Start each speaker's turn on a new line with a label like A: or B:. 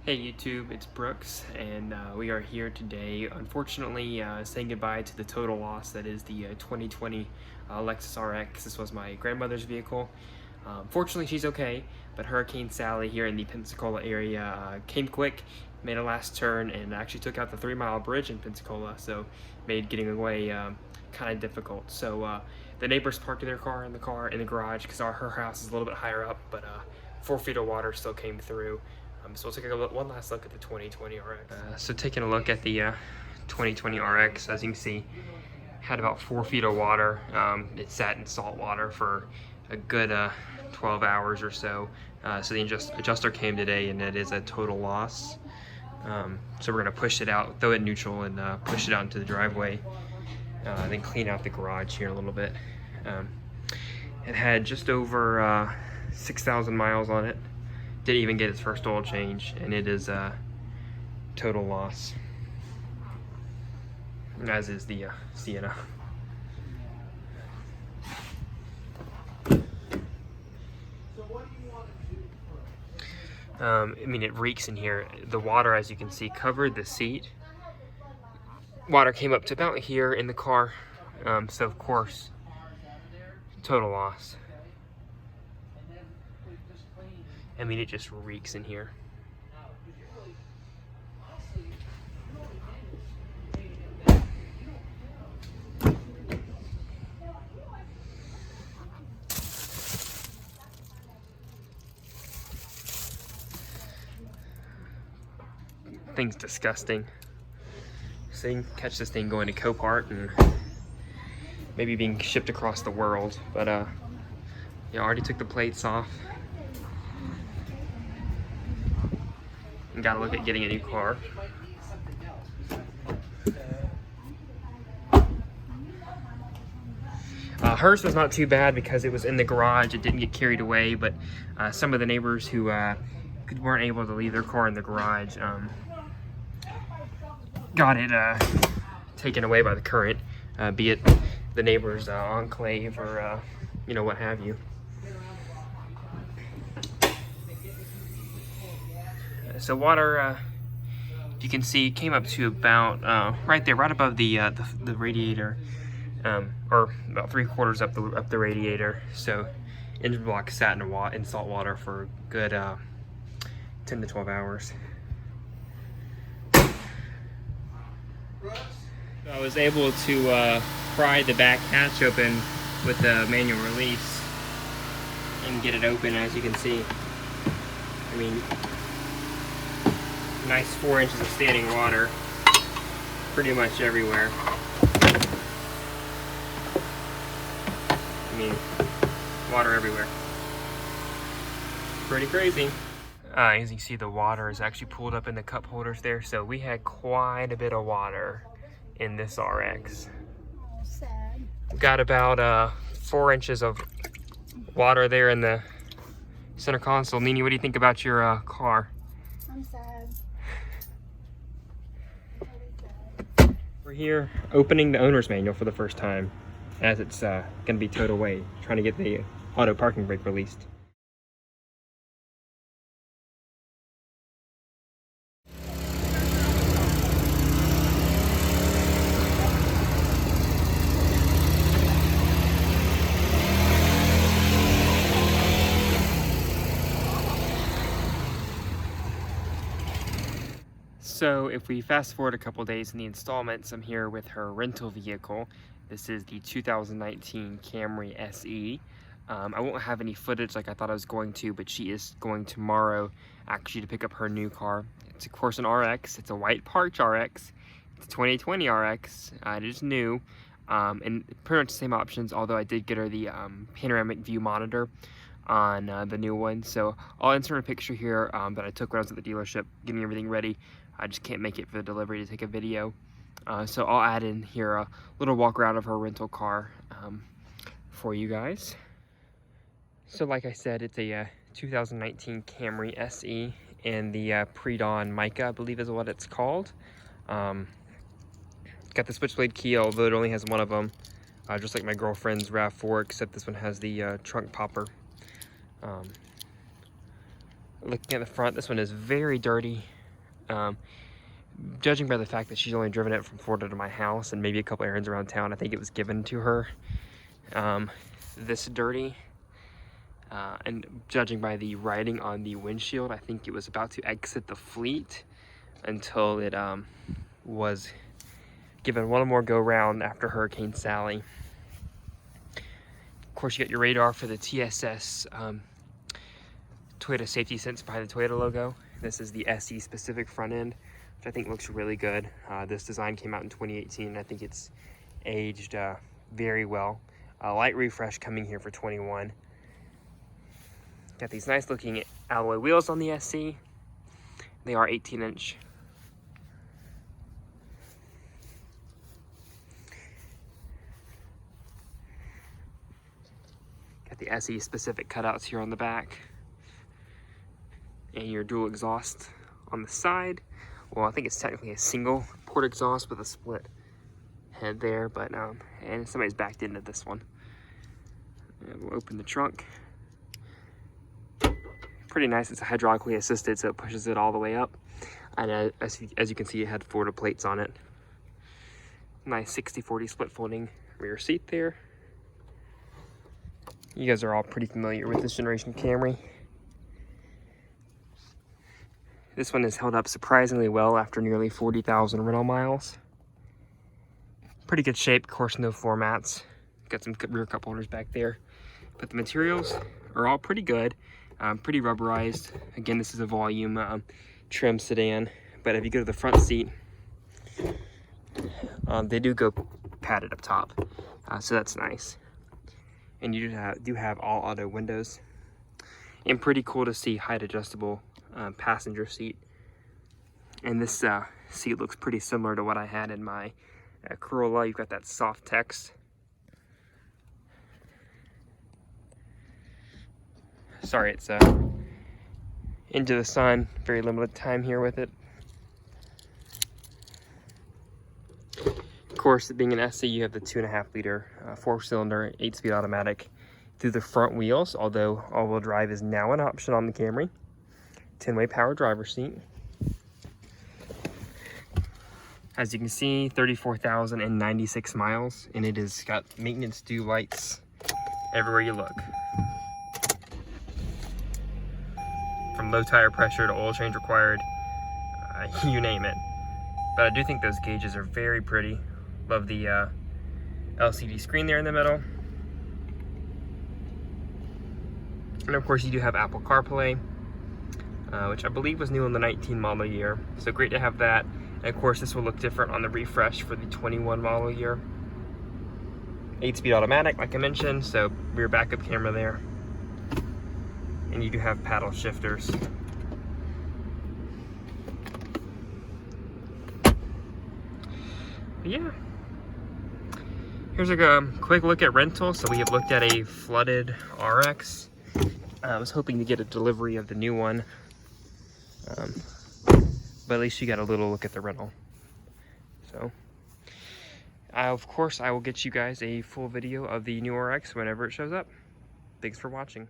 A: Hey YouTube, it's Brooks, and we are here today, unfortunately, saying goodbye to the total loss that is the 2020 Lexus RX. This was my grandmother's vehicle. Fortunately, she's okay, but Hurricane Sally here in the Pensacola area came quick, made a last turn, and actually took out the 3-mile bridge in Pensacola, so made getting away kind of difficult. So the neighbors parked their car in the garage because her house is a little bit higher up, but 4 feet of water still came through. So we'll take one last look at the 2020 RX. So taking a look at the 2020 RX, as you can see, had about 4 feet of water. It sat in salt water for a good 12 hours or so. So the adjuster came today, and it is a total loss. So we're gonna push it out, throw it neutral, and push it out into the driveway. Then clean out the garage here a little bit. It had just over 6,000 miles on it. Didn't even get its first oil change, and it is a total loss, as is the Sienna. I mean, it reeks in here. The water, as you can see, covered the seat. Water came up to about here in the car, so of course, total loss. I mean, it just reeks in here. Thing's disgusting. So you can catch this thing going to Copart and maybe being shipped across the world. But yeah, I already took the plates off. And gotta look at getting a new car. Hers was not too bad because it was in the garage. It didn't get carried away, but some of the neighbors who weren't able to leave their car in the garage got it taken away by the current, be it the neighbor's enclave or you know, what have you. So water, you can see, came up to about right there, right above the radiator, or about 3/4 up the radiator. So engine block sat in salt water for a good 10 to 12 hours. I was able to pry the back hatch open with the manual release and get it open, as you can see. I mean, nice 4 inches of standing water pretty much everywhere. I mean, water everywhere. Pretty crazy. As you can see, the water is actually pooled up in the cup holders there, so we had quite a bit of water in this RX.
B: Sad.
A: We've got about 4 inches of water there in the center console. Nini, what do you think about your car?
B: I'm sad.
A: We're here opening the owner's manual for the first time, as it's going to be towed away, trying to get the auto parking brake released. So if we fast forward a couple days in the installments, I'm here with her rental vehicle. This is the 2019 Camry SE. I won't have any footage like I thought I was going to, but she is going tomorrow actually to pick up her new car. It's of course an RX. It's a white Parch RX. It's a 2020 RX. It is new. And pretty much the same options, although I did get her the panoramic view monitor on the new one. So I'll insert a picture here that I took when I was at the dealership getting everything ready. I just can't make it for the delivery to take a video. So I'll add in here a little walk around of her rental car for you guys. So like I said, it's a 2019 Camry SE in the Pre-Dawn Mica, I believe is what it's called. Got the switchblade key, although it only has one of them, just like my girlfriend's RAV4, except this one has the trunk popper. Looking at the front, this one is very dirty. Judging by the fact that she's only driven it from Florida to my house and maybe a couple errands around town, I think it was given to her this dirty. And judging by the writing on the windshield, I think it was about to exit the fleet until it was given one more go round after Hurricane Sally. Of course, you got your radar for the TSS Toyota Safety Sense behind the Toyota logo. This is the SE specific front end, which I think looks really good. This design came out in 2018, and I think it's aged very well. Light refresh coming here for 21. Got these nice looking alloy wheels on the SE. They are 18-inch. Got the SE specific cutouts here on the back. And your dual exhaust on the side. Well, I think it's technically a single port exhaust with a split head there, but and somebody's backed into this one. And we'll open the trunk. Pretty nice. It's hydraulically assisted, so it pushes it all the way up. And as you can see, it had Florida plates on it. Nice 60/40 split folding rear seat there. You guys are all pretty familiar with this generation Camry. This one has held up surprisingly well after nearly 40,000 rental miles. Pretty good shape, of course, no floor mats. Got some rear cup holders back there. But the materials are all pretty good, pretty rubberized. Again, this is a volume trim sedan, but if you go to the front seat, they do go padded up top, so that's nice. And you do have all auto windows. And pretty cool to see height adjustable passenger seat. And this seat looks pretty similar to what I had in my Corolla. You've got that soft text. Sorry, it's into the sun. Very limited time here with it. Of course, it being an SE, you have the 2.5 liter 4-cylinder 8-speed automatic through the front wheels, although all-wheel drive is now an option on the Camry. 10-way power driver's seat. As you can see, 34,096 miles, and it has got maintenance due lights everywhere you look. From low tire pressure to oil change required, you name it. But I do think those gauges are very pretty. Love the LCD screen there in the middle. And of course you do have Apple CarPlay, which I believe was new in the 19 model year. So great to have that. And of course this will look different on the refresh for the 21 model year. 8-speed automatic, like I mentioned, so rear backup camera there. And you do have paddle shifters. But yeah. Here's a quick look at rental. So we have looked at a flooded RX. I was hoping to get a delivery of the new one. But at least you got a little look at the rental. So, of course, I will get you guys a full video of the new RX whenever it shows up. Thanks for watching.